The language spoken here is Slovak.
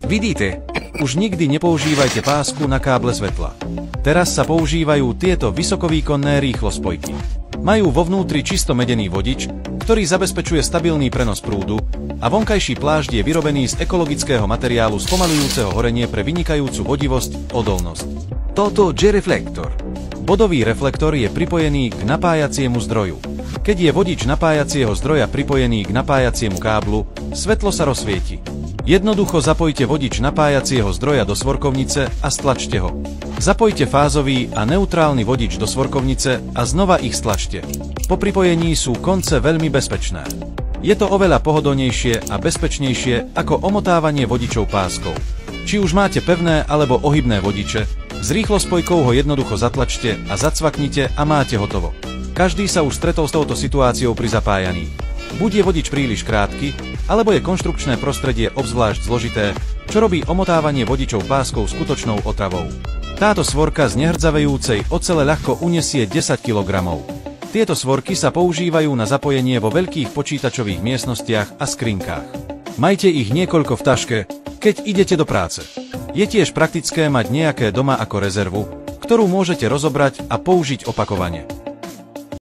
Vidíte? Už nikdy nepoužívajte pásku na káble svetla. Teraz sa používajú tieto vysokovýkonné rýchlospojky. Majú vo vnútri čisto medený vodič, ktorý zabezpečuje stabilný prenos prúdu a vonkajší plášť je vyrobený z ekologického materiálu spomaľujúceho horenie pre vynikajúcu vodivosť, odolnosť. Toto je reflektor. Bodový reflektor je pripojený k napájaciemu zdroju. Keď je vodič napájacieho zdroja pripojený k napájaciemu káblu, svetlo sa rozsvieti. Jednoducho zapojte vodič napájacieho zdroja do svorkovnice a stlačte ho. Zapojte fázový a neutrálny vodič do svorkovnice a znova ich stlačte. Po pripojení sú konce veľmi bezpečné. Je to oveľa pohodlnejšie a bezpečnejšie ako omotávanie vodičov páskou. Či už máte pevné alebo ohybné vodiče, s rýchlospojkou ho jednoducho zatlačte a zacvaknite a máte hotovo. Každý sa už stretol s touto situáciou pri zapájaní. Buď je vodič príliš krátky, alebo je konštrukčné prostredie obzvlášť zložité, čo robí omotávanie vodičov páskou skutočnou otravou. Táto svorka z nehrdzavejúcej ocele ľahko unesie 10 kg. Tieto svorky sa používajú na zapojenie vo veľkých počítačových miestnostiach a skrinkách. Majte ich niekoľko v taške, keď idete do práce. Je tiež praktické mať nejaké doma ako rezervu, ktorú môžete rozobrať a použiť opakovane.